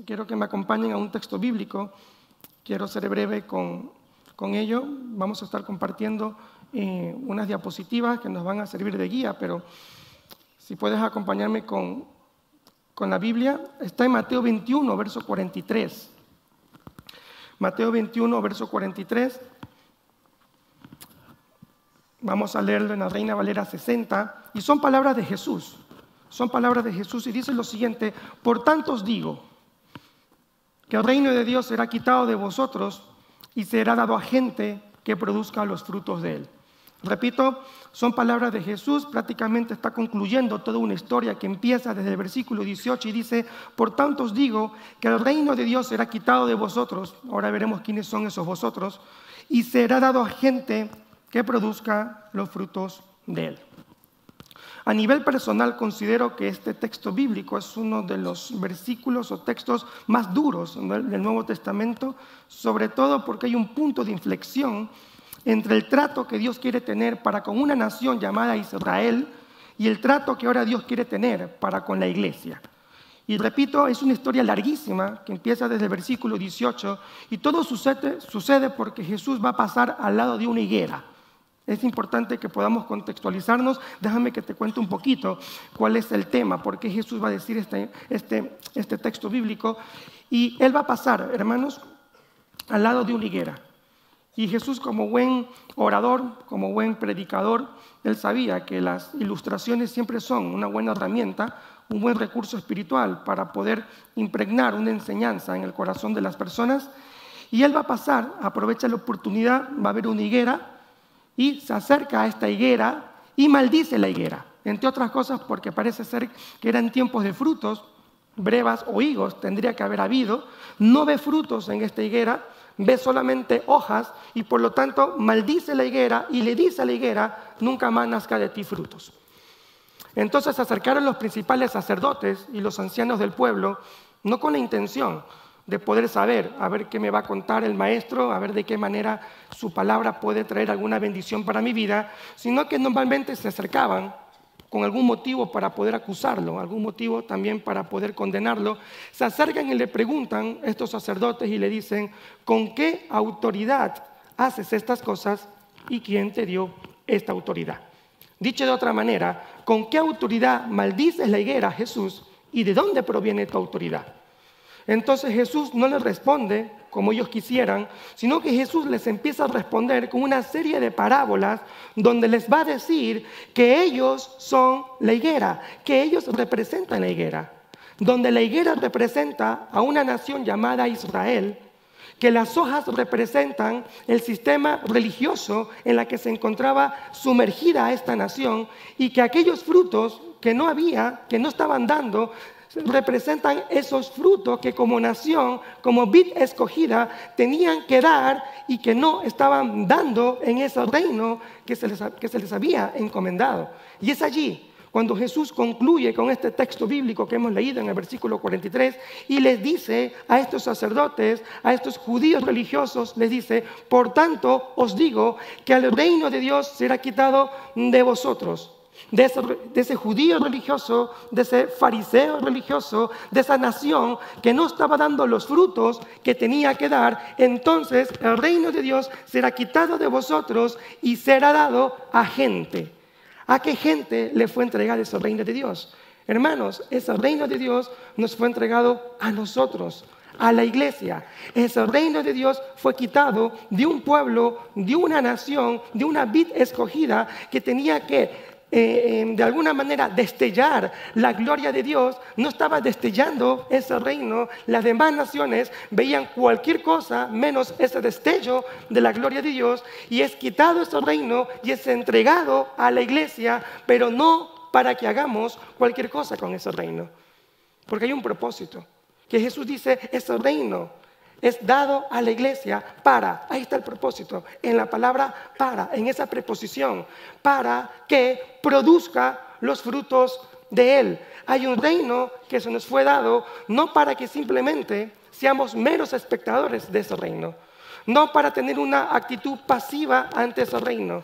quiero que me acompañen a un texto bíblico. Quiero ser breve con ello. Vamos a estar compartiendo unas diapositivas que nos van a servir de guía, pero si puedes acompañarme con la Biblia, está en Mateo 21, verso 43. Mateo 21, verso 43. Vamos a leerlo en la Reina Valera 60, y son palabras de Jesús. Son palabras de Jesús y dice lo siguiente: por tanto os digo que el reino de Dios será quitado de vosotros y será dado a gente que produzca los frutos de él. Repito, son palabras de Jesús, prácticamente está concluyendo toda una historia que empieza desde el versículo 18 y dice: por tanto os digo que el reino de Dios será quitado de vosotros, ahora veremos quiénes son esos vosotros, y será dado a gente que produzca los frutos de él. A nivel personal, considero que este texto bíblico es uno de los versículos o textos más duros del Nuevo Testamento, sobre todo porque hay un punto de inflexión entre el trato que Dios quiere tener para con una nación llamada Israel y el trato que ahora Dios quiere tener para con la iglesia. Y repito, es una historia larguísima que empieza desde el versículo 18 y todo sucede porque Jesús va a pasar al lado de una higuera. Es importante que podamos contextualizarnos. Déjame que te cuente un poquito cuál es el tema, por qué Jesús va a decir este texto bíblico. Y él va a pasar, hermanos, al lado de una higuera. Y Jesús, como buen orador, como buen predicador, él sabía que las ilustraciones siempre son una buena herramienta, un buen recurso espiritual para poder impregnar una enseñanza en el corazón de las personas. Y él va a pasar, aprovecha la oportunidad, va a ver una higuera, y se acerca a esta higuera y maldice la higuera, entre otras cosas porque parece ser que eran tiempos de frutos, brevas o higos tendría que haber habido. No ve frutos en esta higuera, ve solamente hojas y por lo tanto maldice la higuera y le dice a la higuera: nunca más nazca de ti frutos. Entonces se acercaron los principales sacerdotes y los ancianos del pueblo, no con la intención de poder saber, a ver qué me va a contar el maestro, a ver de qué manera su palabra puede traer alguna bendición para mi vida, sino que normalmente se acercaban con algún motivo para poder acusarlo, algún motivo también para poder condenarlo. Se acercan y le preguntan a estos sacerdotes y le dicen: ¿con qué autoridad haces estas cosas y quién te dio esta autoridad? Dicho de otra manera, ¿con qué autoridad maldices la higuera, Jesús, y de dónde proviene tu autoridad? Entonces Jesús no les responde como ellos quisieran, sino que Jesús les empieza a responder con una serie de parábolas donde les va a decir que ellos son la higuera, que ellos representan la higuera, donde la higuera representa a una nación llamada Israel, que las hojas representan el sistema religioso en la que se encontraba sumergida esta nación y que aquellos frutos que no había, que no estaban dando, representan esos frutos que como nación, como vid escogida, tenían que dar y que no estaban dando en ese reino que se les había encomendado. Y es allí cuando Jesús concluye con este texto bíblico que hemos leído en el versículo 43 y les dice a estos sacerdotes, a estos judíos religiosos, les dice: por tanto os digo que el reino de Dios será quitado de vosotros. De ese judío religioso, de ese fariseo religioso, de esa nación que no estaba dando los frutos que tenía que dar, entonces el reino de Dios será quitado de vosotros y será dado a gente. ¿A qué gente le fue entregado ese reino de Dios? Hermanos, ese reino de Dios nos fue entregado a nosotros, a la iglesia. Ese reino de Dios fue quitado de un pueblo, de una nación, de una vid escogida que tenía que de alguna manera destellar la gloria de Dios. No estaba destellando ese reino. Las demás naciones veían cualquier cosa menos ese destello de la gloria de Dios, y es quitado ese reino y es entregado a la iglesia, pero no para que hagamos cualquier cosa con ese reino, porque hay un propósito que Jesús dice: ese reino es dado a la iglesia para, ahí está el propósito, en la palabra para, en esa preposición, para que produzca los frutos de él. Hay un reino que se nos fue dado no para que simplemente seamos meros espectadores de ese reino, no para tener una actitud pasiva ante ese reino,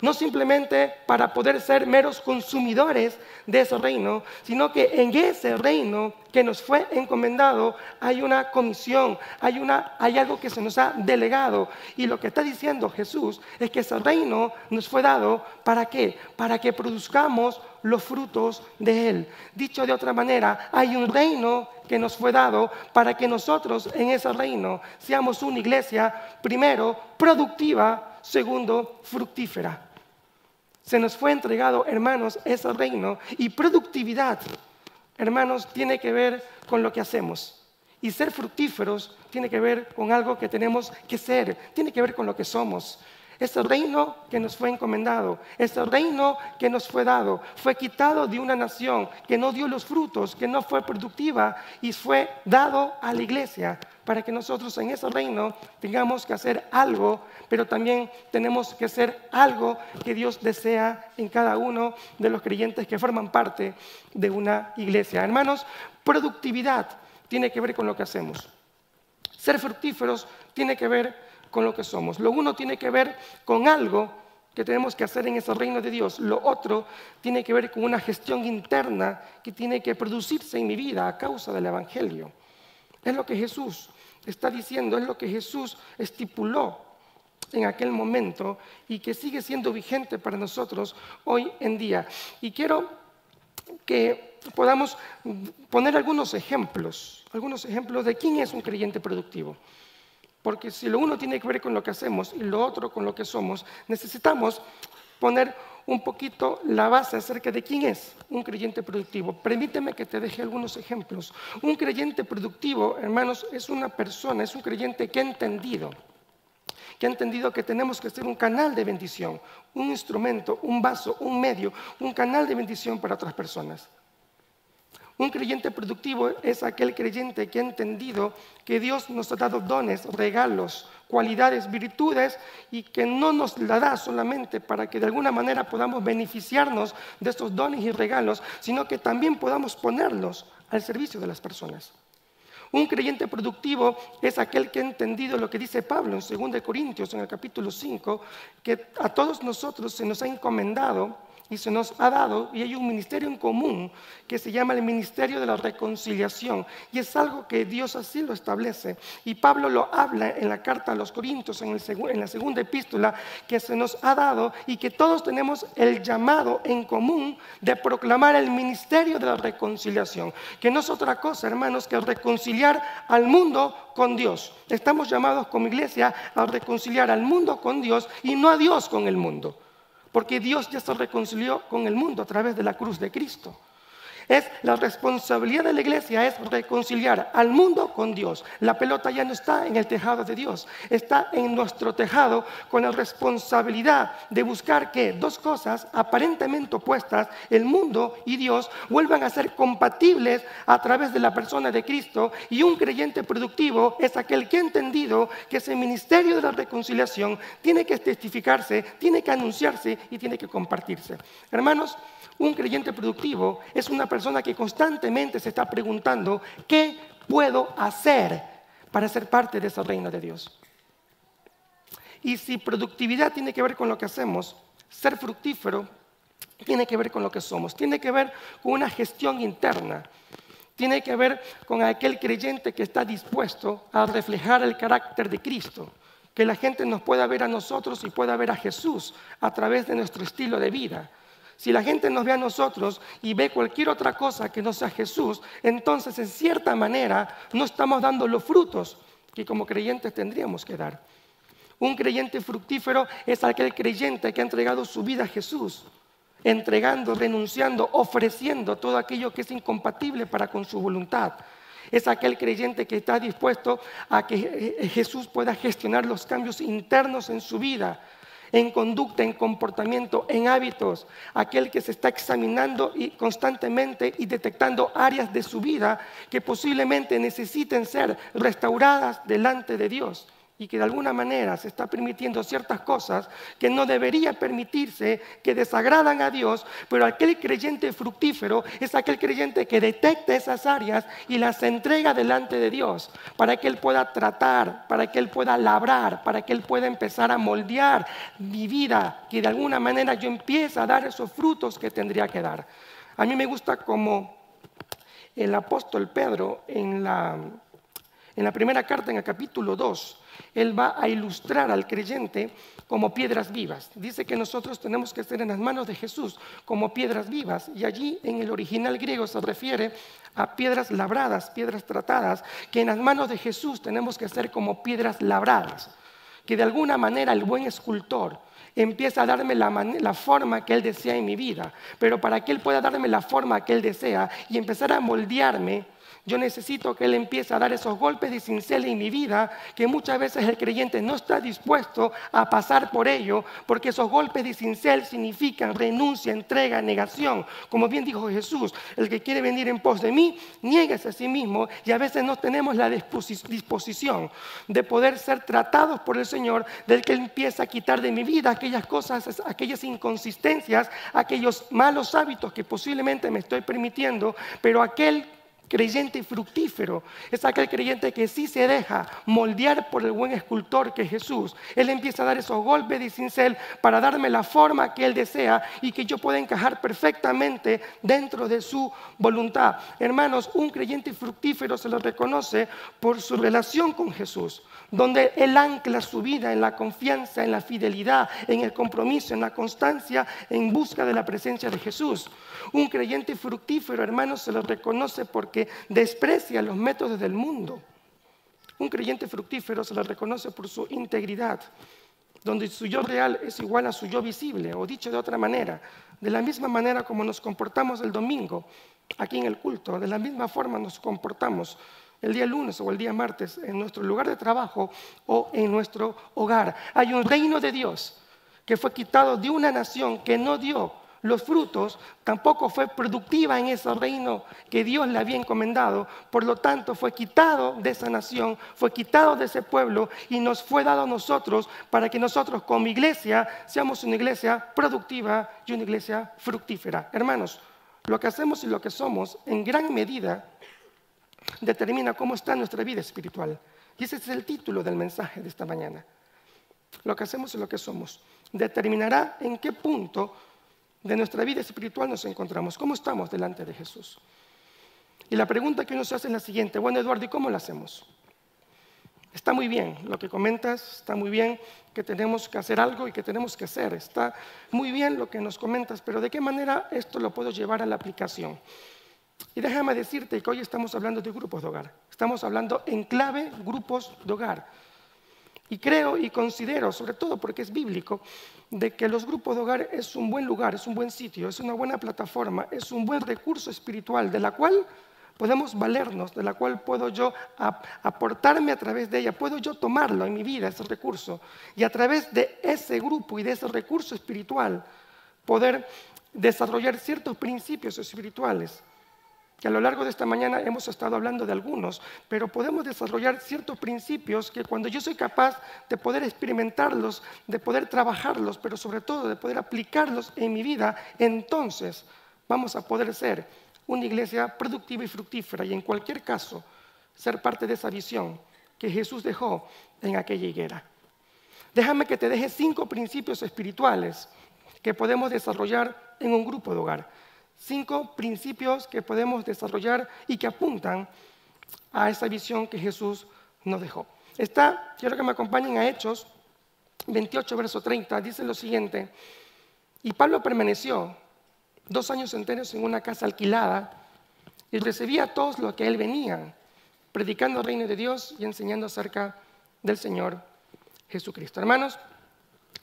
No simplemente para poder ser meros consumidores de ese reino, sino que en ese reino que nos fue encomendado hay una comisión, hay algo que se nos ha delegado. Y lo que está diciendo Jesús es que ese reino nos fue dado, ¿para qué? Para que produzcamos los frutos de Él. Dicho de otra manera, hay un reino que nos fue dado para que nosotros en ese reino seamos una iglesia, primero, productiva, segundo, fructífera. Se nos fue entregado, hermanos, ese reino, y productividad, hermanos, tiene que ver con lo que hacemos. Y ser fructíferos tiene que ver con algo que tenemos que ser, tiene que ver con lo que somos. Ese reino que nos fue encomendado, ese reino que nos fue dado, fue quitado de una nación que no dio los frutos, que no fue productiva, y fue dado a la iglesia para que nosotros en ese reino tengamos que hacer algo, pero también tenemos que hacer algo que Dios desea en cada uno de los creyentes que forman parte de una iglesia. Hermanos, productividad tiene que ver con lo que hacemos. Ser fructíferos tiene que ver con lo que somos. Lo uno tiene que ver con algo que tenemos que hacer en ese reino de Dios. Lo otro tiene que ver con una gestión interna que tiene que producirse en mi vida a causa del Evangelio. Es lo que Jesús está diciendo, es lo que Jesús estipuló en aquel momento y que sigue siendo vigente para nosotros hoy en día. Y quiero que podamos poner algunos ejemplos de quién es un creyente productivo. Porque si lo uno tiene que ver con lo que hacemos y lo otro con lo que somos, necesitamos poner un poquito la base acerca de quién es un creyente productivo. Permíteme que te deje algunos ejemplos. Un creyente productivo, hermanos, es una persona, es un creyente que ha entendido que tenemos que ser un canal de bendición, un instrumento, un vaso, un medio, un canal de bendición para otras personas. Un creyente productivo es aquel creyente que ha entendido que Dios nos ha dado dones, regalos, cualidades, virtudes, y que no nos la da solamente para que de alguna manera podamos beneficiarnos de estos dones y regalos, sino que también podamos ponerlos al servicio de las personas. Un creyente productivo es aquel que ha entendido lo que dice Pablo en 2 Corintios, en el capítulo 5, que a todos nosotros se nos ha encomendado y se nos ha dado, y hay un ministerio en común que se llama el ministerio de la reconciliación, y es algo que Dios así lo establece, y Pablo lo habla en la carta a los Corintios, en la segunda epístola, que se nos ha dado, y que todos tenemos el llamado en común de proclamar el ministerio de la reconciliación, que no es otra cosa, hermanos, que reconciliar al mundo con Dios. Estamos llamados como iglesia a reconciliar al mundo con Dios y no a Dios con el mundo. Porque Dios ya se reconcilió con el mundo a través de la cruz de Cristo. La responsabilidad de la iglesia es reconciliar al mundo con Dios. La pelota ya no está en el tejado de Dios, está en nuestro tejado, con la responsabilidad de buscar que dos cosas aparentemente opuestas, el mundo y Dios, vuelvan a ser compatibles a través de la persona de Cristo. Y un creyente productivo es aquel que ha entendido que ese ministerio de la reconciliación tiene que testificarse, tiene que anunciarse y tiene que compartirse. Hermanos, un creyente productivo es una persona que constantemente se está preguntando: ¿qué puedo hacer para ser parte de ese reino de Dios? Y si productividad tiene que ver con lo que hacemos, ser fructífero tiene que ver con lo que somos, tiene que ver con una gestión interna, tiene que ver con aquel creyente que está dispuesto a reflejar el carácter de Cristo, que la gente nos pueda ver a nosotros y pueda ver a Jesús a través de nuestro estilo de vida. Si la gente nos ve a nosotros y ve cualquier otra cosa que no sea Jesús, entonces en cierta manera no estamos dando los frutos que como creyentes tendríamos que dar. Un creyente fructífero es aquel creyente que ha entregado su vida a Jesús, entregando, renunciando, ofreciendo todo aquello que es incompatible para con su voluntad. Es aquel creyente que está dispuesto a que Jesús pueda gestionar los cambios internos en su vida, en conducta, en comportamiento, en hábitos. Aquel que se está examinando y constantemente y detectando áreas de su vida que posiblemente necesiten ser restauradas delante de Dios. y que de alguna manera se está permitiendo ciertas cosas que no debería permitirse, que desagradan a Dios, pero aquel creyente fructífero es aquel creyente que detecta esas áreas y las entrega delante de Dios, para que Él pueda tratar, para que Él pueda labrar, para que Él pueda empezar a moldear mi vida, que de alguna manera yo empiece a dar esos frutos que tendría que dar. A mí me gusta como el apóstol Pedro en la primera carta, en el capítulo 2, él va a ilustrar al creyente como piedras vivas. Dice que nosotros tenemos que estar en las manos de Jesús como piedras vivas. Y allí en el original griego se refiere a piedras labradas, piedras tratadas, que en las manos de Jesús tenemos que ser como piedras labradas. Que de alguna manera el buen escultor empieza a darme la forma que Él desea en mi vida. Pero para que Él pueda darme la forma que Él desea y empezar a moldearme, yo necesito que Él empiece a dar esos golpes de cincel en mi vida, que muchas veces el creyente no está dispuesto a pasar por ello, porque esos golpes de cincel significan renuncia, entrega, negación. Como bien dijo Jesús, el que quiere venir en pos de mí, niéguese a sí mismo, y a veces no tenemos la disposición de poder ser tratados por el Señor, del que Él empieza a quitar de mi vida aquellas cosas, aquellas inconsistencias, aquellos malos hábitos que posiblemente me estoy permitiendo, pero aquel creyente fructífero es aquel creyente que sí se deja moldear por el buen escultor que es Jesús. Él empieza a dar esos golpes de cincel para darme la forma que Él desea y que yo pueda encajar perfectamente dentro de su voluntad. Hermanos, un creyente fructífero se lo reconoce por su relación con Jesús, donde Él ancla su vida en la confianza, en la fidelidad, en el compromiso, en la constancia, en busca de la presencia de Jesús. Un creyente fructífero, hermanos, se lo reconoce porque desprecia los métodos del mundo. Un creyente fructífero se lo reconoce por su integridad, donde su yo real es igual a su yo visible, o dicho de otra manera, de la misma manera como nos comportamos el domingo aquí en el culto, de la misma forma nos comportamos el día lunes o el día martes en nuestro lugar de trabajo o en nuestro hogar. Hay un reino de Dios que fue quitado de una nación que no dio los frutos, tampoco fue productiva en ese reino que Dios le había encomendado. Por lo tanto, fue quitado de esa nación, fue quitado de ese pueblo y nos fue dado a nosotros para que nosotros como iglesia seamos una iglesia productiva y una iglesia fructífera. Hermanos, lo que hacemos y lo que somos en gran medida determina cómo está nuestra vida espiritual. Y ese es el título del mensaje de esta mañana. Lo que hacemos y lo que somos determinará en qué punto de nuestra vida espiritual nos encontramos. ¿Cómo estamos delante de Jesús? Y la pregunta que uno se hace es la siguiente: bueno, Eduardo, ¿y cómo lo hacemos? Está muy bien lo que comentas, está muy bien que tenemos que hacer algo y que tenemos que hacer, está muy bien lo que nos comentas, pero ¿de qué manera esto lo puedo llevar a la aplicación? Y déjame decirte que hoy estamos hablando de grupos de hogar, estamos hablando en clave grupos de hogar. Y creo y considero, sobre todo porque es bíblico, de que los grupos de hogar es un buen lugar, es un buen sitio, es una buena plataforma, es un buen recurso espiritual de la cual podemos valernos, de la cual puedo yo aportarme a través de ella, puedo yo tomarlo en mi vida, ese recurso, y a través de ese grupo y de ese recurso espiritual poder desarrollar ciertos principios espirituales, que a lo largo de esta mañana hemos estado hablando de algunos, pero podemos desarrollar ciertos principios que cuando yo soy capaz de poder experimentarlos, de poder trabajarlos, pero sobre todo de poder aplicarlos en mi vida, entonces vamos a poder ser una iglesia productiva y fructífera y en cualquier caso ser parte de esa visión que Jesús dejó en aquella higuera. Déjame que te deje 5 principios espirituales que podemos desarrollar en un grupo de hogar. 5 principios que podemos desarrollar y que apuntan a esa visión que Jesús nos dejó. Quiero que me acompañen a Hechos 28, verso 30, dice lo siguiente: y Pablo permaneció 2 años enteros en una casa alquilada y recibía a todos los que a él venían, predicando el reino de Dios y enseñando acerca del Señor Jesucristo. Hermanos,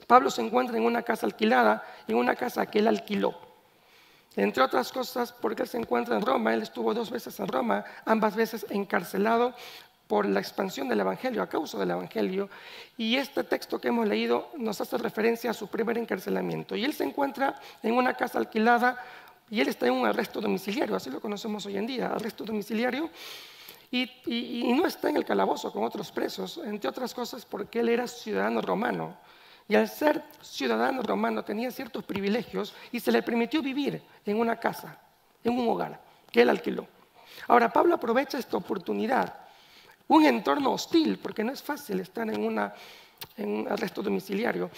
Pablo se encuentra en una casa alquilada, en una casa que él alquiló. Entre otras cosas, porque él se encuentra en Roma, él estuvo 2 veces en Roma, ambas veces encarcelado por la expansión del Evangelio, a causa del Evangelio. Y este texto que hemos leído nos hace referencia a su primer encarcelamiento. Y él se encuentra en una casa alquilada y él está en un arresto domiciliario, así lo conocemos hoy en día, arresto domiciliario. y no está en el calabozo con otros presos, entre otras cosas porque él era ciudadano romano. Y al ser ciudadano romano tenía ciertos privilegios y se le permitió vivir en una casa, en un hogar que él alquiló. Ahora, Pablo aprovecha esta oportunidad, un entorno hostil, porque no es fácil estar en un arresto domiciliario.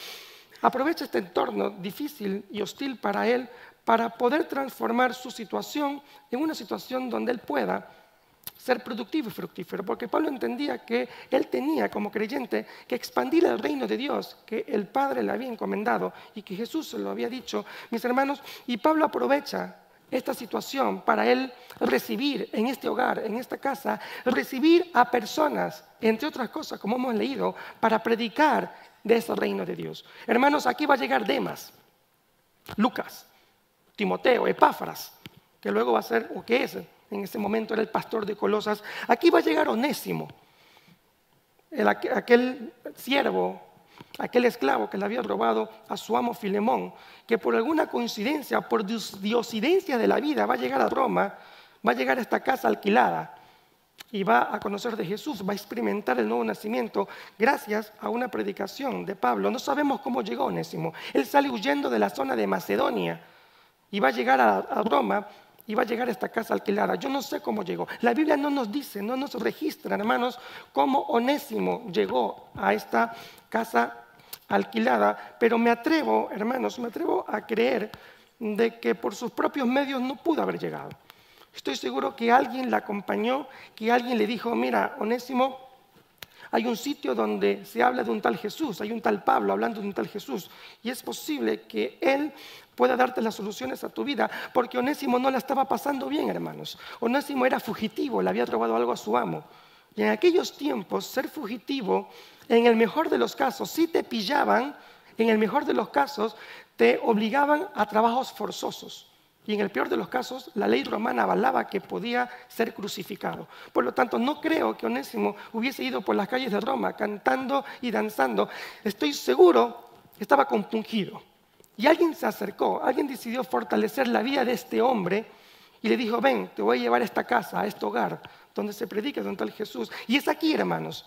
Aprovecha este entorno difícil y hostil para él para poder transformar su situación en una situación donde él pueda ser productivo y fructífero, porque Pablo entendía que él tenía como creyente que expandir el reino de Dios, que el Padre le había encomendado y que Jesús se lo había dicho, mis hermanos, y Pablo aprovecha esta situación para él recibir en este hogar, en esta casa, recibir a personas, entre otras cosas, como hemos leído, para predicar de ese reino de Dios. Hermanos, aquí va a llegar Demas, Lucas, Timoteo, Epáfras, que luego va a ser, o que es, en ese momento era el pastor de Colosas. Aquí va a llegar Onésimo, aquel siervo, aquel esclavo que le había robado a su amo Filemón, que por alguna coincidencia, por diosidencia de la vida, va a llegar a Roma, va a llegar a esta casa alquilada y va a conocer de Jesús, va a experimentar el nuevo nacimiento gracias a una predicación de Pablo. No sabemos cómo llegó Onésimo. Él sale huyendo de la zona de Macedonia y va a llegar a Roma y va a llegar a esta casa alquilada. Yo no sé cómo llegó. La Biblia no nos dice, no nos registra, hermanos, cómo Onésimo llegó a esta casa alquilada, pero me atrevo, hermanos, me atrevo a creer de que por sus propios medios no pudo haber llegado. Estoy seguro que alguien la acompañó, que alguien le dijo, mira, Onésimo, hay un sitio donde se habla de un tal Jesús, hay un tal Pablo hablando de un tal Jesús, y es posible que él pueda darte las soluciones a tu vida, porque Onésimo no la estaba pasando bien, hermanos. Onésimo era fugitivo, le había robado algo a su amo. Y en aquellos tiempos, ser fugitivo, en el mejor de los casos, si te pillaban, en el mejor de los casos, te obligaban a trabajos forzosos. Y en el peor de los casos, la ley romana avalaba que podía ser crucificado. Por lo tanto, no creo que Onésimo hubiese ido por las calles de Roma cantando y danzando. Estoy seguro que estaba compungido. Y alguien se acercó, alguien decidió fortalecer la vida de este hombre y le dijo, ven, te voy a llevar a esta casa, a este hogar, donde se predica de un tal Jesús. Y es aquí, hermanos,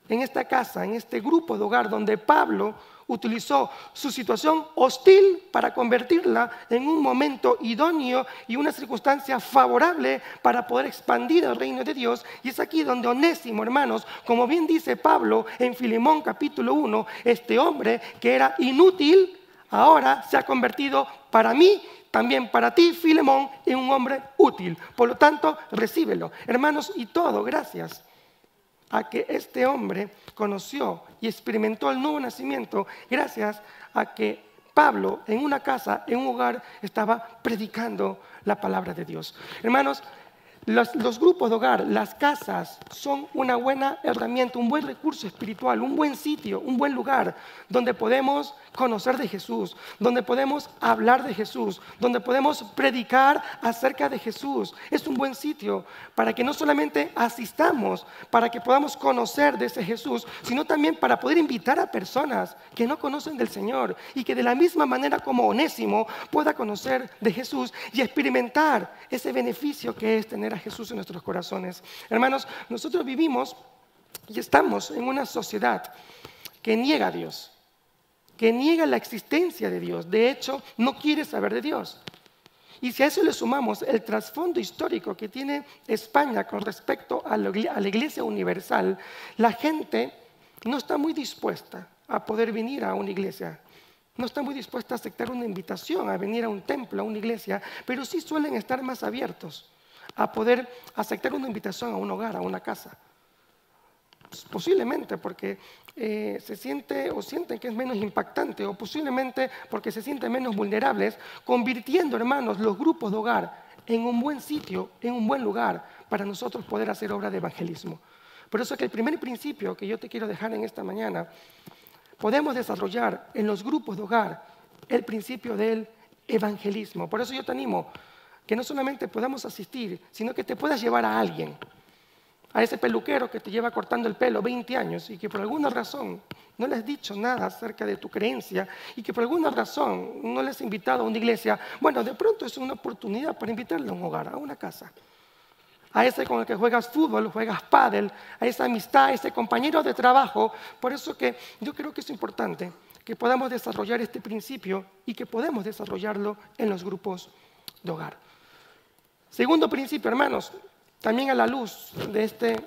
en esta casa, en este grupo de hogar, donde Pablo utilizó su situación hostil para convertirla en un momento idóneo y una circunstancia favorable para poder expandir el reino de Dios. Y es aquí donde Onésimo, hermanos, como bien dice Pablo en Filemón capítulo 1, este hombre que era inútil, ahora se ha convertido para mí, también para ti, Filemón, en un hombre útil. Por lo tanto, recíbelo. Hermanos, y todo gracias a que este hombre conoció y experimentó el nuevo nacimiento, gracias a que Pablo en una casa, en un hogar, estaba predicando la palabra de Dios. Hermanos, los grupos de hogar, las casas, son una buena herramienta, un buen recurso espiritual, un buen sitio, un buen lugar donde podemos conocer de Jesús, donde podemos hablar de Jesús, donde podemos predicar acerca de Jesús. Es un buen sitio para que no solamente asistamos, para que podamos conocer de ese Jesús, sino también para poder invitar a personas que no conocen del Señor y que de la misma manera como Onésimo pueda conocer de Jesús y experimentar ese beneficio que es tener a Jesús en nuestros corazones. Hermanos, nosotros vivimos y estamos en una sociedad que niega a Dios, que niega la existencia de Dios. De hecho, no quiere saber de Dios. Y si a eso le sumamos el trasfondo histórico que tiene España con respecto a la Iglesia Universal, la gente no está muy dispuesta a poder venir a una iglesia. No está muy dispuesta a aceptar una invitación a venir a un templo, a una iglesia, pero sí suelen estar más abiertos a poder aceptar una invitación a un hogar, a una casa. Posiblemente porque se siente o sienten que es menos impactante, o posiblemente porque se sienten menos vulnerables, convirtiendo, hermanos, los grupos de hogar en un buen sitio, en un buen lugar para nosotros poder hacer obra de evangelismo. Por eso que el primer principio que yo te quiero dejar en esta mañana, podemos desarrollar en los grupos de hogar el principio del evangelismo. Por eso yo te animo que no solamente podamos asistir, sino que te puedas llevar a alguien, a ese peluquero que te lleva cortando el pelo 20 años y que por alguna razón no le has dicho nada acerca de tu creencia y que por alguna razón no le has invitado a una iglesia. Bueno, de pronto es una oportunidad para invitarle a un hogar, a una casa. a ese con el que juegas fútbol, juegas pádel, a esa amistad, a ese compañero de trabajo. Por eso que yo creo que es importante que podamos desarrollar este principio y que podemos desarrollarlo en los grupos de hogar. Segundo principio, hermanos, también a la luz de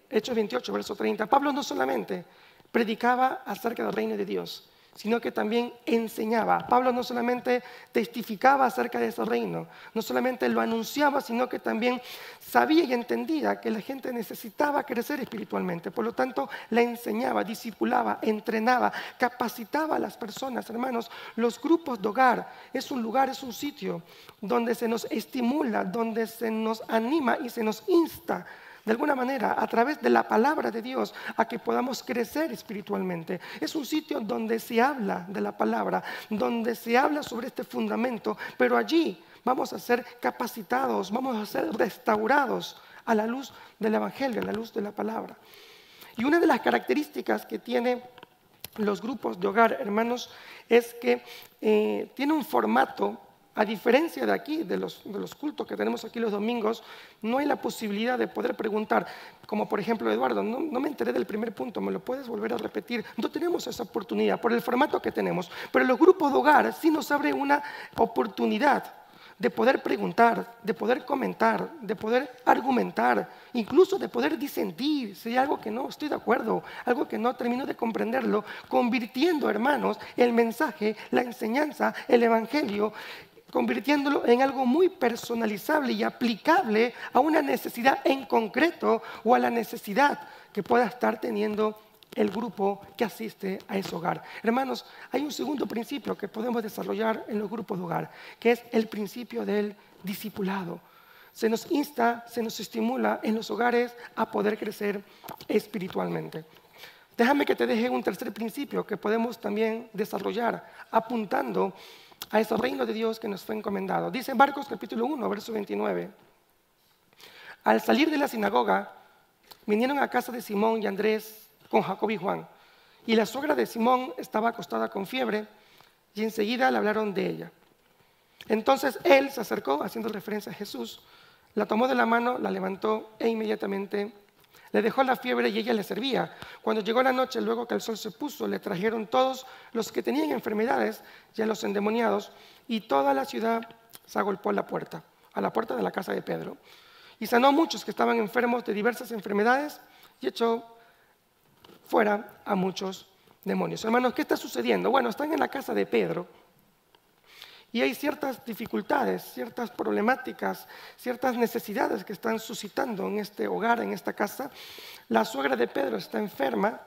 Hechos 28, verso 30, Pablo no solamente predicaba acerca del reino de Dios, sino que también enseñaba. Pablo no solamente testificaba acerca de ese reino, no solamente lo anunciaba, sino que también sabía y entendía que la gente necesitaba crecer espiritualmente. Por lo tanto, la enseñaba, discipulaba, entrenaba, capacitaba a las personas. Hermanos, los grupos de hogar es un lugar, es un sitio donde se nos estimula, donde se nos anima y se nos insta de alguna manera, a través de la palabra de Dios, a que podamos crecer espiritualmente. Es un sitio donde se habla de la palabra, donde se habla sobre este fundamento, pero allí vamos a ser capacitados, vamos a ser restaurados a la luz del Evangelio, a la luz de la palabra. Y una de las características que tiene los grupos de hogar, hermanos, es que tiene un formato. A diferencia de aquí, de los cultos que tenemos aquí los domingos, no hay la posibilidad de poder preguntar, como por ejemplo, Eduardo, no me enteré del primer punto, ¿me lo puedes volver a repetir? No tenemos esa oportunidad por el formato que tenemos, pero los grupos de hogar sí nos abre una oportunidad de poder preguntar, de poder comentar, de poder argumentar, incluso de poder disentir si hay algo que no estoy de acuerdo, algo que no termino de comprenderlo, convirtiendo, hermanos, el mensaje, la enseñanza, el evangelio, convirtiéndolo en algo muy personalizable y aplicable a una necesidad en concreto o a la necesidad que pueda estar teniendo el grupo que asiste a ese hogar. Hermanos, hay un segundo principio que podemos desarrollar en los grupos de hogar, que es el principio del discipulado. Se nos insta, se nos estimula en los hogares a poder crecer espiritualmente. Déjame que te deje un tercer principio que podemos también desarrollar apuntando a ese reino de Dios que nos fue encomendado. Dice Marcos capítulo 1, verso 29. Al salir de la sinagoga, vinieron a casa de Simón y Andrés con Jacob y Juan. Y la suegra de Simón estaba acostada con fiebre y enseguida le hablaron de ella. Entonces él se acercó, haciendo referencia a Jesús, la tomó de la mano, la levantó e inmediatamente le dejó la fiebre y ella le servía. Cuando llegó la noche, luego que el sol se puso, le trajeron todos los que tenían enfermedades y a los endemoniados, y toda la ciudad se agolpó a la puerta de la casa de Pedro. Y sanó a muchos que estaban enfermos de diversas enfermedades y echó fuera a muchos demonios. Hermanos, ¿qué está sucediendo? Bueno, están en la casa de Pedro y hay ciertas dificultades, ciertas problemáticas, ciertas necesidades que están suscitando en este hogar, en esta casa. La suegra de Pedro está enferma,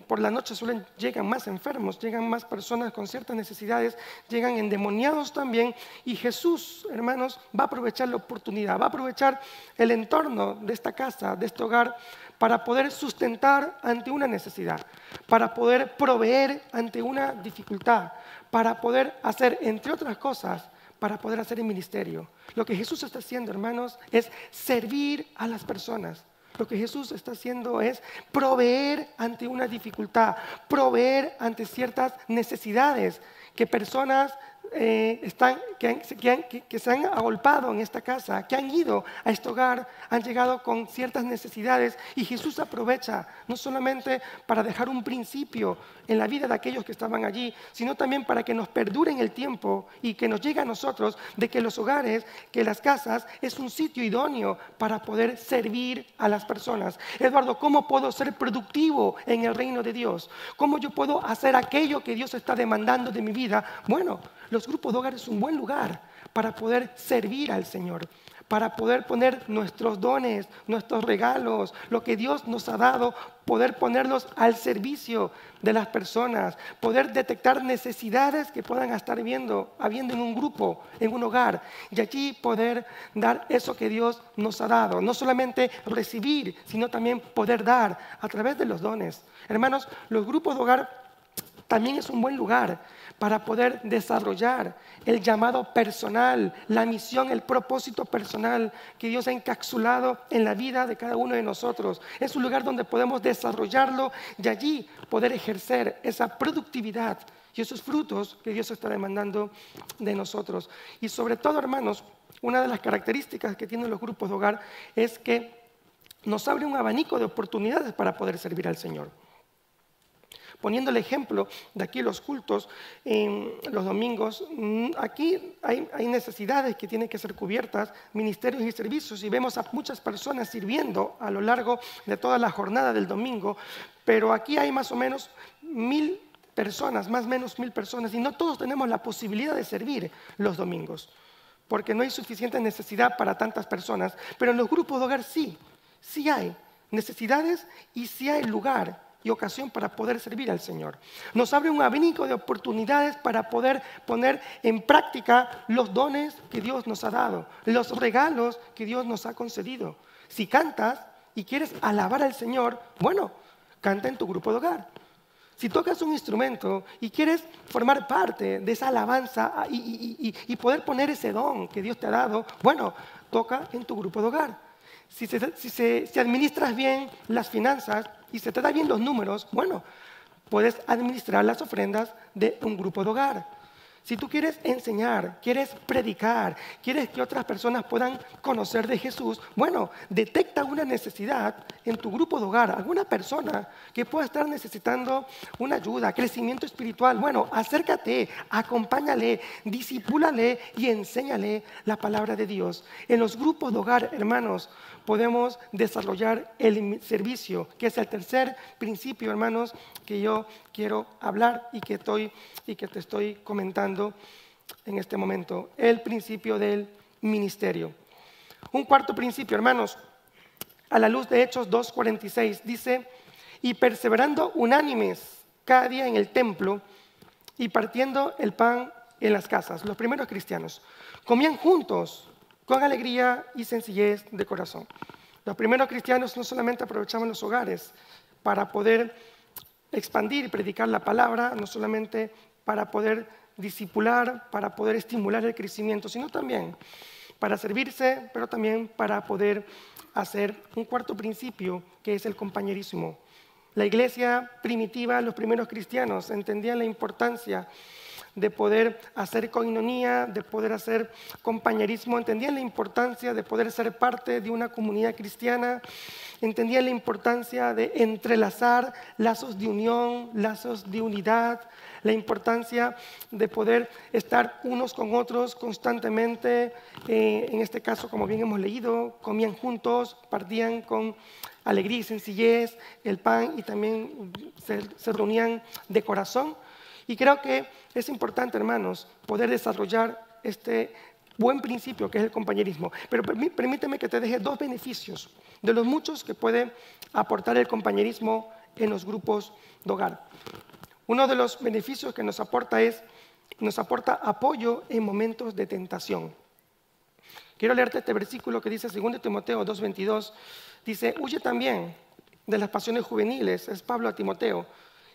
por la noche llegan más enfermos, llegan más personas con ciertas necesidades, llegan endemoniados también, y Jesús, hermanos, va a aprovechar la oportunidad, va a aprovechar el entorno de esta casa, de este hogar, para poder sustentar ante una necesidad, para poder proveer ante una dificultad, para poder hacer, entre otras cosas, para poder hacer el ministerio. Lo que Jesús está haciendo, hermanos, es servir a las personas. Lo que Jesús está haciendo es proveer ante una dificultad, proveer ante ciertas necesidades que personas que se han agolpado en esta casa, que han ido a este hogar, han llegado con ciertas necesidades, y Jesús aprovecha no solamente para dejar un principio en la vida de aquellos que estaban allí, sino también para que nos perdure en el tiempo y que nos llegue a nosotros de que los hogares, que las casas es un sitio idóneo para poder servir a las personas. Eduardo, ¿cómo puedo ser productivo en el reino de Dios? ¿Cómo yo puedo hacer aquello que Dios está demandando de mi vida? Bueno, los grupos de hogar es un buen lugar para poder servir al Señor, para poder poner nuestros dones, nuestros regalos, lo que Dios nos ha dado, poder ponerlos al servicio de las personas, poder detectar necesidades que puedan estar habiendo en un grupo, en un hogar, y allí poder dar eso que Dios nos ha dado. No solamente recibir, sino también poder dar a través de los dones. Hermanos, los grupos de hogar también es un buen lugar para poder desarrollar el llamado personal, la misión, el propósito personal que Dios ha encapsulado en la vida de cada uno de nosotros. Es un lugar donde podemos desarrollarlo y allí poder ejercer esa productividad y esos frutos que Dios está demandando de nosotros. Y sobre todo, hermanos, una de las características que tienen los grupos de hogar es que nos abre un abanico de oportunidades para poder servir al Señor. Poniendo el ejemplo de aquí los cultos, los domingos, aquí hay necesidades que tienen que ser cubiertas, ministerios y servicios, y vemos a muchas personas sirviendo a lo largo de toda la jornada del domingo, pero aquí hay más o menos 1000 personas, más o menos 1000 personas, y no todos tenemos la posibilidad de servir los domingos, porque no hay suficiente necesidad para tantas personas, pero en los grupos de hogar sí hay necesidades y sí hay lugar y ocasión para poder servir al Señor. Nos abre un abanico de oportunidades para poder poner en práctica los dones que Dios nos ha dado, los regalos que Dios nos ha concedido. Si cantas y quieres alabar al Señor, bueno, canta en tu grupo de hogar. Si tocas un instrumento y quieres formar parte de esa alabanza y poder poner ese don que Dios te ha dado, bueno, toca en tu grupo de hogar. Si administras bien las finanzas y se te da bien los números, bueno, puedes administrar las ofrendas de un grupo de hogar. Si tú quieres enseñar, quieres predicar, quieres que otras personas puedan conocer de Jesús, bueno, detecta una necesidad en tu grupo de hogar, alguna persona que pueda estar necesitando una ayuda, crecimiento espiritual. Bueno, acércate, acompáñale, discípulale y enséñale la palabra de Dios. En los grupos de hogar, hermanos, podemos desarrollar el servicio, que es el tercer principio, hermanos, que yo quiero hablar y que te estoy comentando en este momento, el principio del ministerio. Un cuarto principio, hermanos, a la luz de Hechos 2:46, dice: y perseverando unánimes cada día en el templo y partiendo el pan en las casas. Los primeros cristianos comían juntos con alegría y sencillez de corazón. Los primeros cristianos no solamente aprovechaban los hogares para poder expandir y predicar la palabra, no solamente para poder discipular, para poder estimular el crecimiento, sino también para servirse, pero también para poder hacer un cuarto principio, que es el compañerismo. La iglesia primitiva, los primeros cristianos, entendían la importancia de poder hacer coinonía, de poder hacer compañerismo, entendían la importancia de poder ser parte de una comunidad cristiana, entendían la importancia de entrelazar lazos de unión, lazos de unidad, la importancia de poder estar unos con otros constantemente. En este caso, como bien hemos leído, comían juntos, partían con alegría y sencillez el pan y también se reunían de corazón. Y creo que es importante, hermanos, poder desarrollar este buen principio que es el compañerismo. Pero permíteme que te deje dos beneficios de los muchos que puede aportar el compañerismo en los grupos de hogar. Uno de los beneficios que nos aporta apoyo en momentos de tentación. Quiero leerte este versículo que dice 2 Timoteo 2:22. Dice: huye también de las pasiones juveniles, es Pablo a Timoteo.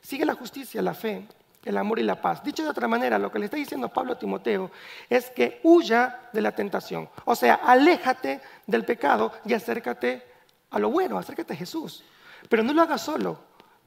Sigue la justicia, la fe, el amor y la paz. Dicho de otra manera, lo que le está diciendo Pablo a Timoteo es que huya de la tentación. O sea, aléjate del pecado y acércate a lo bueno, acércate a Jesús. Pero no lo hagas solo,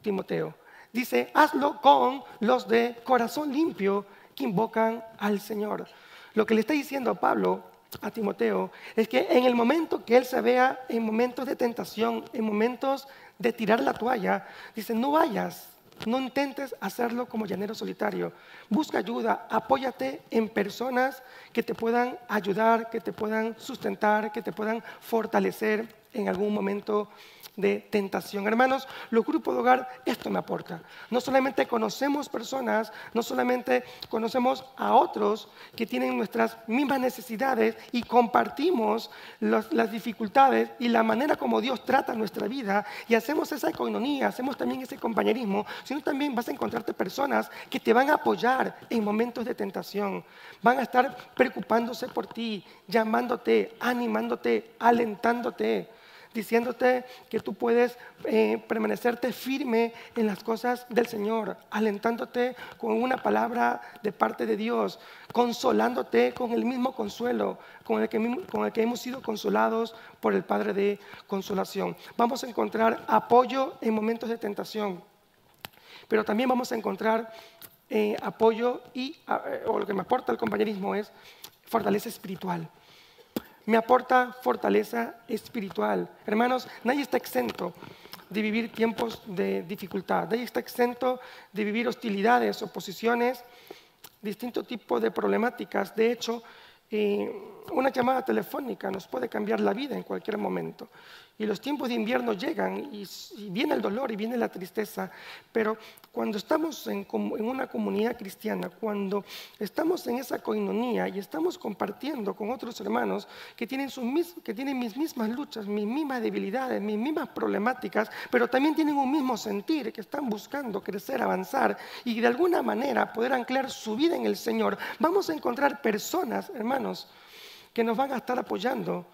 Timoteo. Dice: hazlo con los de corazón limpio que invocan al Señor. Lo que le está diciendo Pablo a Timoteo es que en el momento que él se vea en momentos de tentación, en momentos de tirar la toalla, dice: no vayas. No intentes hacerlo como llanero solitario. Busca ayuda, apóyate en personas que te puedan ayudar, que te puedan sustentar, que te puedan fortalecer en algún momento de tentación. Hermanos, los grupos de hogar, esto me aporta. No solamente conocemos personas, no solamente conocemos a otros que tienen nuestras mismas necesidades y compartimos las dificultades y la manera como Dios trata nuestra vida y hacemos esa coinonía, hacemos también ese compañerismo, sino también vas a encontrarte personas que te van a apoyar en momentos de tentación, van a estar preocupándose por ti, llamándote, animándote, alentándote. diciéndote que tú puedes permanecerte firme en las cosas del Señor, alentándote con una palabra de parte de Dios, consolándote con el mismo consuelo con el que hemos sido consolados por el Padre de consolación. Vamos a encontrar apoyo en momentos de tentación, pero también vamos a encontrar apoyo o lo que me aporta el compañerismo es fortaleza espiritual. Me aporta fortaleza espiritual. Hermanos, nadie está exento de vivir tiempos de dificultad. Nadie está exento de vivir hostilidades, oposiciones, distinto tipo de problemáticas. De hecho, una llamada telefónica nos puede cambiar la vida en cualquier momento. Y los tiempos de invierno llegan y viene el dolor y viene la tristeza, pero cuando estamos en una comunidad cristiana, cuando estamos en esa coinonía y estamos compartiendo con otros hermanos que tienen mis mismas luchas, mis mismas debilidades, mis mismas problemáticas, pero también tienen un mismo sentir, que están buscando crecer, avanzar y de alguna manera poder anclar su vida en el Señor, vamos a encontrar personas, hermanos, que nos van a estar apoyando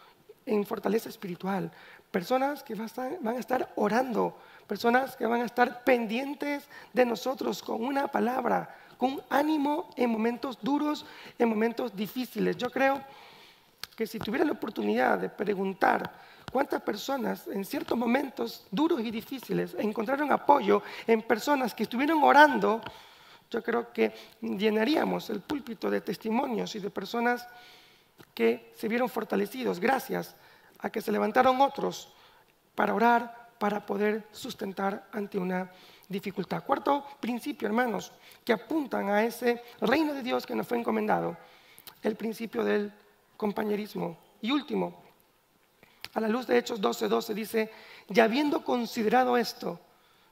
en fortaleza espiritual. Personas que van a estar orando, personas que van a estar pendientes de nosotros con una palabra, con ánimo en momentos duros, en momentos difíciles. Yo creo que si tuviera la oportunidad de preguntar cuántas personas en ciertos momentos duros y difíciles encontraron apoyo en personas que estuvieron orando, yo creo que llenaríamos el púlpito de testimonios y de personas que se vieron fortalecidos gracias a que se levantaron otros para orar, para poder sustentar ante una dificultad. Cuarto principio, hermanos, que apuntan a ese reino de Dios que nos fue encomendado, el principio del compañerismo. Y último, a la luz de Hechos 12:12 dice, y habiendo considerado esto,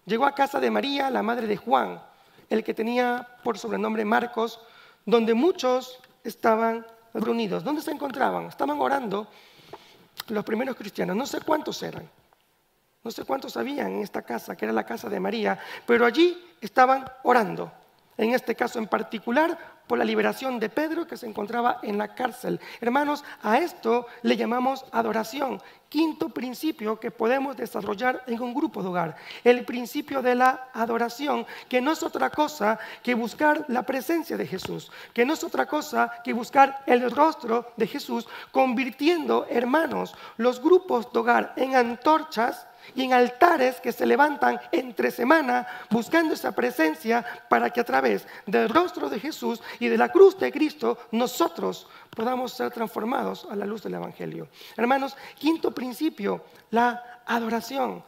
llegó a casa de María, la madre de Juan, el que tenía por sobrenombre Marcos, donde muchos estaban reunidos. ¿Dónde se encontraban? Estaban orando los primeros cristianos. No sé cuántos eran. No sé cuántos habían en esta casa, que era la casa de María, pero allí estaban orando. En este caso en particular, por la liberación de Pedro, que se encontraba en la cárcel. Hermanos, a esto le llamamos adoración. Quinto principio que podemos desarrollar en un grupo de hogar. El principio de la adoración, que no es otra cosa que buscar la presencia de Jesús, que no es otra cosa que buscar el rostro de Jesús, convirtiendo, hermanos, los grupos de hogar en antorchas y en altares que se levantan entre semana buscando esa presencia para que a través del rostro de Jesús y de la cruz de Cristo nosotros podamos ser transformados a la luz del Evangelio. Hermanos, quinto principio, la adoración.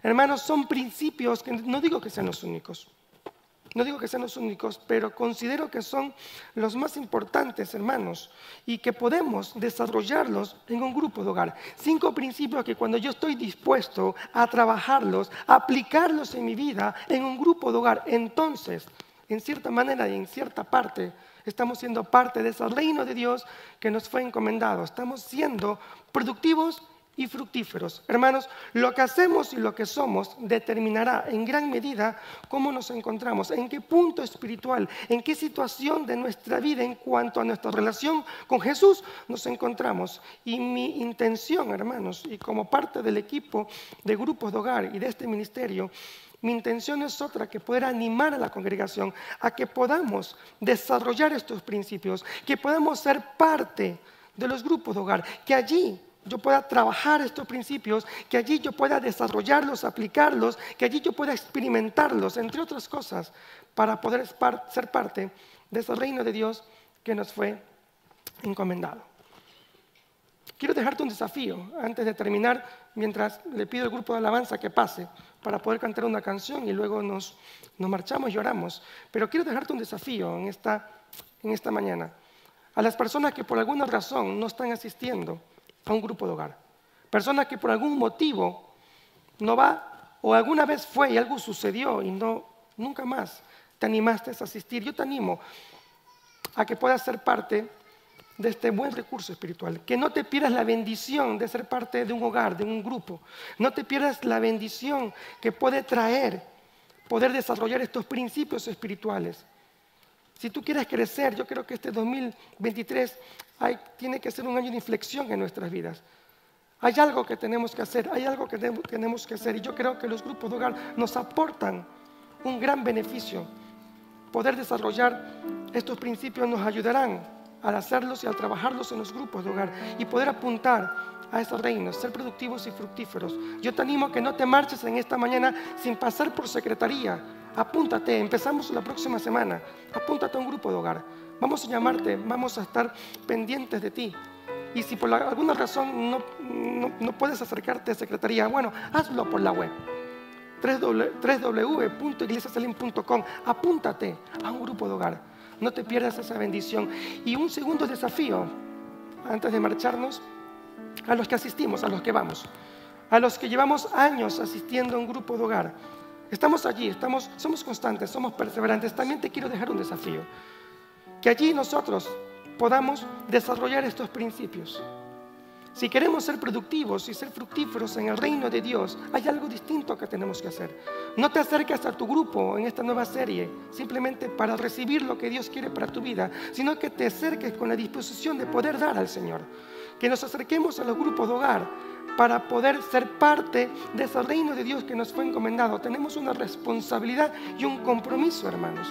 Hermanos, son principios que no digo que sean los únicos. No digo que sean los únicos, pero considero que son los más importantes, hermanos, y que podemos desarrollarlos en un grupo de hogar. 5 principios que cuando yo estoy dispuesto a trabajarlos, a aplicarlos en mi vida, en un grupo de hogar, entonces, en cierta manera y en cierta parte, estamos siendo parte de ese reino de Dios que nos fue encomendado. Estamos siendo productivos y fructíferos. Hermanos, lo que hacemos y lo que somos determinará en gran medida cómo nos encontramos, en qué punto espiritual, en qué situación de nuestra vida en cuanto a nuestra relación con Jesús nos encontramos. Y mi intención, hermanos, y como parte del equipo de grupos de hogar y de este ministerio, mi intención es otra, que poder animar a la congregación a que podamos desarrollar estos principios, que podamos ser parte de los grupos de hogar, que allí yo pueda trabajar estos principios, que allí yo pueda desarrollarlos, aplicarlos, que allí yo pueda experimentarlos, entre otras cosas, para poder ser parte de ese reino de Dios que nos fue encomendado. Quiero dejarte un desafío antes de terminar, mientras le pido al grupo de alabanza que pase para poder cantar una canción y luego nos marchamos y oramos. Pero quiero dejarte un desafío en esta mañana. A las personas que por alguna razón no están asistiendo a un grupo de hogar. Personas que por algún motivo no va o alguna vez fue y algo sucedió y nunca más te animaste a asistir. Yo te animo a que puedas ser parte de este buen recurso espiritual. Que no te pierdas la bendición de ser parte de un hogar, de un grupo. No te pierdas la bendición que puede traer, poder desarrollar estos principios espirituales. Si tú quieres crecer, yo creo que este 2023 tiene que ser un año de inflexión en nuestras vidas. Hay algo que tenemos que hacer, hay algo que tenemos que hacer. Y yo creo que los grupos de hogar nos aportan un gran beneficio. Poder desarrollar estos principios nos ayudarán al hacerlos y al trabajarlos en los grupos de hogar y poder apuntar a esos reinos, ser productivos y fructíferos. Yo te animo a que no te marches en esta mañana sin pasar por secretaría. Apúntate, empezamos la próxima semana. Apúntate a un grupo de hogar. Vamos a llamarte, vamos a estar pendientes de ti. Y si por alguna razón no puedes acercarte a secretaría, bueno, hazlo por la web. www.iglesiasalim.com. Apúntate a un grupo de hogar. No te pierdas esa bendición. Y un segundo desafío, antes de marcharnos, a los que asistimos, a los que vamos, a los que llevamos años asistiendo a un grupo de hogar. Estamos allí, somos constantes, somos perseverantes. También te quiero dejar un desafío. Que allí nosotros podamos desarrollar estos principios. Si queremos ser productivos y ser fructíferos en el reino de Dios, hay algo distinto que tenemos que hacer. No te acerques a tu grupo en esta nueva serie simplemente para recibir lo que Dios quiere para tu vida, sino que te acerques con la disposición de poder dar al Señor. Que nos acerquemos a los grupos de hogar para poder ser parte de ese reino de Dios que nos fue encomendado. Tenemos una responsabilidad y un compromiso, hermanos.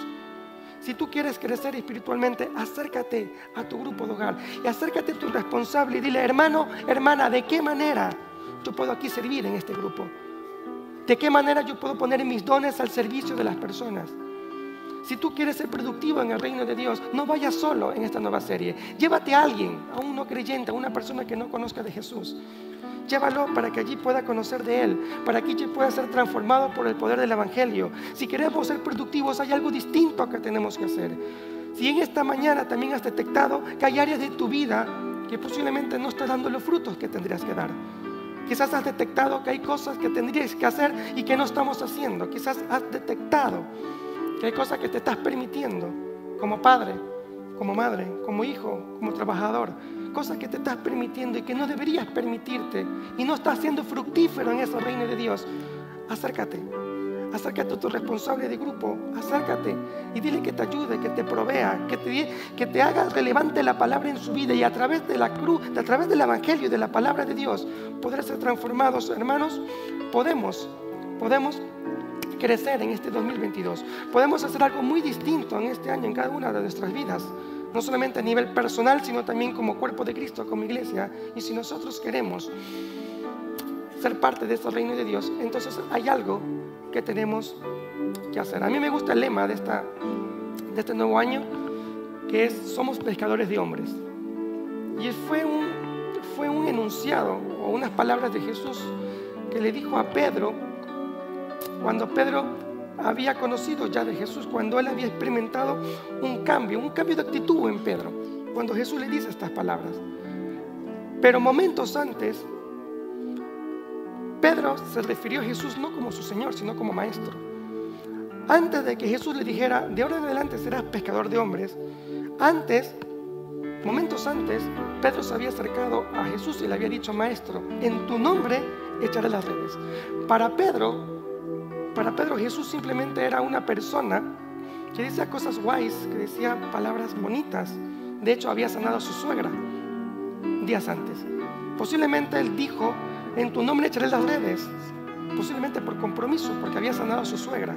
Si tú quieres crecer espiritualmente, acércate a tu grupo de hogar y acércate a tu responsable y dile: hermano, hermana, ¿de qué manera yo puedo aquí servir en este grupo? ¿De qué manera yo puedo poner mis dones al servicio de las personas? Si tú quieres ser productivo en el reino de Dios, no vayas solo en esta nueva serie. Llévate a alguien, a un no creyente, a una persona que no conozca de Jesús. Llévalo para que allí pueda conocer de Él, para que allí pueda ser transformado por el poder del Evangelio. Si queremos ser productivos, hay algo distinto que tenemos que hacer. Si en esta mañana también has detectado que hay áreas de tu vida que posiblemente no estás dando los frutos que tendrías que dar. Quizás has detectado que hay cosas que tendrías que hacer y que no estamos haciendo. Quizás has detectado que hay cosas que te estás permitiendo como padre, como madre, como hijo, como trabajador. Cosas que te estás permitiendo y que no deberías permitirte y no estás siendo fructífero en ese reino de Dios. Acércate a tu responsable de grupo, acércate y dile que te ayude, que te provea, que te haga relevante la palabra en su vida, y a través de la cruz, a través del Evangelio y de la palabra de Dios poder ser transformados. Hermanos, podemos crecer en este 2022. Podemos hacer algo muy distinto en este año en cada una de nuestras vidas. No solamente a nivel personal, sino también como cuerpo de Cristo, como iglesia. Y si nosotros queremos ser parte de este reino de Dios, entonces hay algo que tenemos que hacer. A mí me gusta el lema de este nuevo año, que es: somos pescadores de hombres. Y fue un enunciado o unas palabras de Jesús que le dijo a Pedro cuando Pedro había conocido ya de Jesús, cuando él había experimentado un cambio de actitud en Pedro, cuando Jesús le dice estas palabras. Pero momentos antes, Pedro se refirió a Jesús no como su Señor, sino como Maestro. Antes de que Jesús le dijera: de ahora en adelante serás pescador de hombres, momentos antes, Pedro se había acercado a Jesús y le había dicho: Maestro, en tu nombre echaré las redes. Para Pedro, Jesús simplemente era una persona que decía cosas guays, que decía palabras bonitas. De hecho, había sanado a su suegra días antes. Posiblemente él dijo: en tu nombre echaré las redes, posiblemente por compromiso, porque había sanado a su suegra.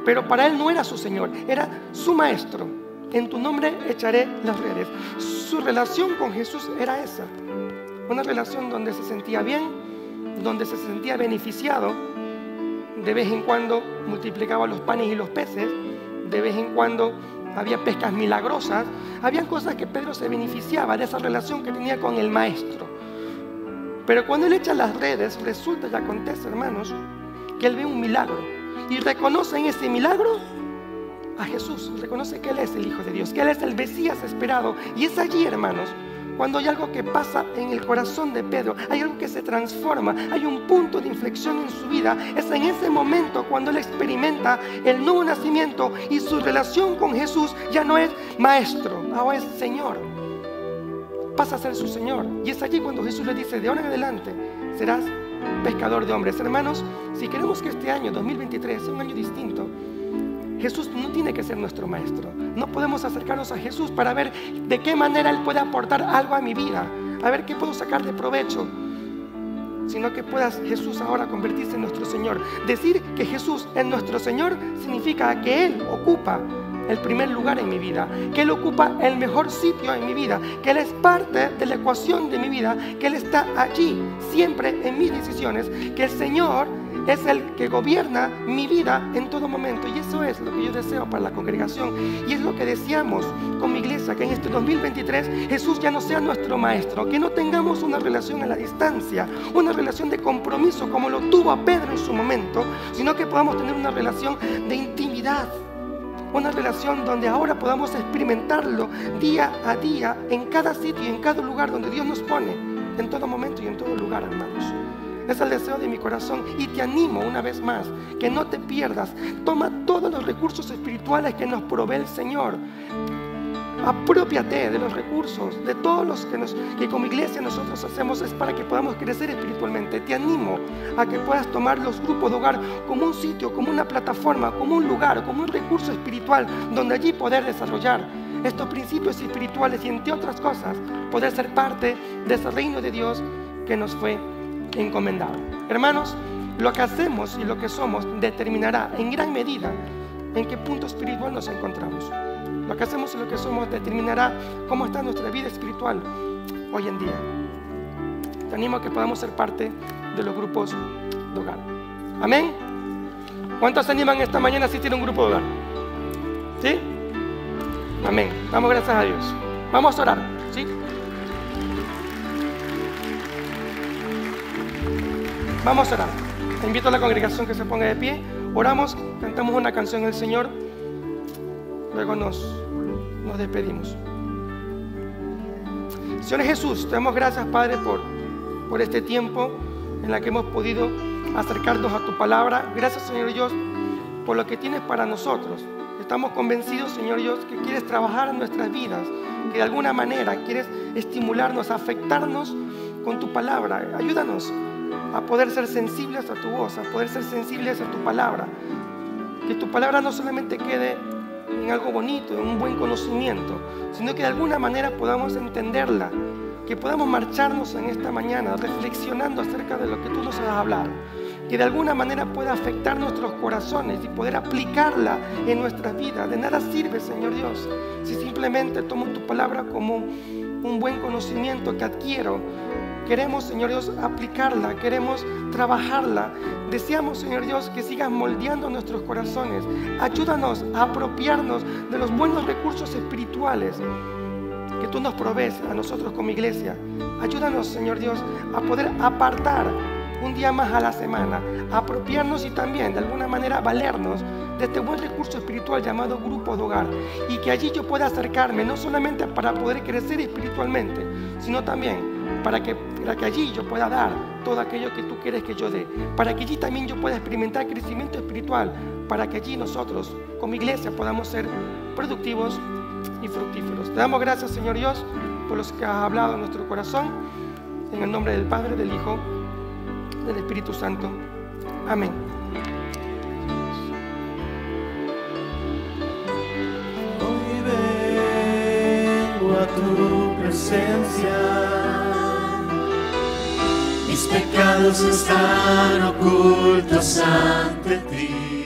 Pero para él no era su Señor, era su Maestro. En tu nombre echaré las redes. Su relación con Jesús era esa, una relación donde se sentía bien, donde se sentía beneficiado. De vez en cuando multiplicaba los panes y los peces, de vez en cuando había pescas milagrosas. Habían cosas que Pedro se beneficiaba de esa relación que tenía con el Maestro. Pero cuando él echa las redes, resulta y acontece, hermanos, que él ve un milagro y reconoce en ese milagro a Jesús. Reconoce que Él es el Hijo de Dios, que Él es el Mesías esperado. Y es allí, hermanos, cuando hay algo que pasa en el corazón de Pedro, hay algo que se transforma, hay un punto de inflexión en su vida. Es en ese momento cuando él experimenta el nuevo nacimiento y su relación con Jesús ya no es Maestro, ahora es Señor. Pasa a ser su Señor. Y es allí cuando Jesús le dice: de ahora en adelante serás pescador de hombres. Hermanos, si queremos que este año 2023 sea un año distinto, Jesús no tiene que ser nuestro Maestro. No podemos acercarnos a Jesús para ver de qué manera Él puede aportar algo a mi vida, a ver qué puedo sacar de provecho. sino que puedas, Jesús, ahora convertirse en nuestro Señor. Decir que Jesús es nuestro Señor significa que Él ocupa el primer lugar en mi vida, que Él ocupa el mejor sitio en mi vida, que Él es parte de la ecuación de mi vida, que Él está allí siempre en mis decisiones, que el Señor es el que gobierna mi vida en todo momento. Y eso es lo que yo deseo para la congregación, y es lo que deseamos con mi iglesia, que en este 2023 Jesús ya no sea nuestro maestro, que no tengamos una relación a la distancia, una relación de compromiso como lo tuvo a Pedro en su momento, sino que podamos tener una relación de intimidad, una relación donde ahora podamos experimentarlo día a día, en cada sitio y en cada lugar donde Dios nos pone, en todo momento y en todo lugar, hermanos. Es el deseo de mi corazón, y te animo una vez más que no te pierdas. Toma todos los recursos espirituales que nos provee el Señor. Apropiate de los recursos, de todos los que como iglesia nosotros hacemos, es para que podamos crecer espiritualmente. Te animo a que puedas tomar los grupos de hogar como un sitio, como una plataforma, como un lugar, como un recurso espiritual, donde allí poder desarrollar estos principios espirituales y, entre otras cosas, poder ser parte de ese reino de Dios que nos fue encomendado. Hermanos, lo que hacemos y lo que somos determinará en gran medida en qué punto espiritual nos encontramos. Lo que hacemos y lo que somos determinará cómo está nuestra vida espiritual hoy en día. Te animo a que podamos ser parte de los grupos de hogar. Amén. ¿Cuántos se animan esta mañana a asistir a un grupo de hogar? ¿Sí? Amén. Damos gracias a Dios. Vamos a orar. ¿Sí? Vamos a orar. Invito a la congregación que se ponga de pie. Oramos, cantamos una canción al Señor. Luego nos despedimos. Señor Jesús, te damos gracias, Padre, por este tiempo en el que hemos podido acercarnos a tu palabra. Gracias, Señor Dios, por lo que tienes para nosotros. Estamos convencidos, Señor Dios, que quieres trabajar en nuestras vidas, que de alguna manera quieres estimularnos, afectarnos con tu palabra. Ayúdanos a poder ser sensibles a tu voz, a poder ser sensibles a tu palabra. Que tu palabra no solamente quede en algo bonito, en un buen conocimiento, sino que de alguna manera podamos entenderla, que podamos marcharnos en esta mañana reflexionando acerca de lo que tú nos has hablado, que de alguna manera pueda afectar nuestros corazones y poder aplicarla en nuestras vidas. De nada sirve, Señor Dios, si simplemente tomo tu palabra como un buen conocimiento que adquiero. Queremos, Señor Dios, aplicarla, queremos trabajarla. Deseamos, Señor Dios, que sigas moldeando nuestros corazones. Ayúdanos a apropiarnos de los buenos recursos espirituales que tú nos provees a nosotros como iglesia. Ayúdanos, Señor Dios, a poder apartar un día más a la semana, a apropiarnos y también de alguna manera valernos de este buen recurso espiritual llamado grupo de hogar, y que allí yo pueda acercarme no solamente para poder crecer espiritualmente, sino también para que allí yo pueda dar todo aquello que tú quieres que yo dé, para que allí también yo pueda experimentar crecimiento espiritual, para que allí nosotros como iglesia podamos ser productivos y fructíferos. Te damos gracias, Señor Dios, por los que has hablado en nuestro corazón, en el nombre del Padre, del Hijo, del Espíritu Santo. Amén. Hoy vengo a tu presencia, mis pecados están ocultos ante ti.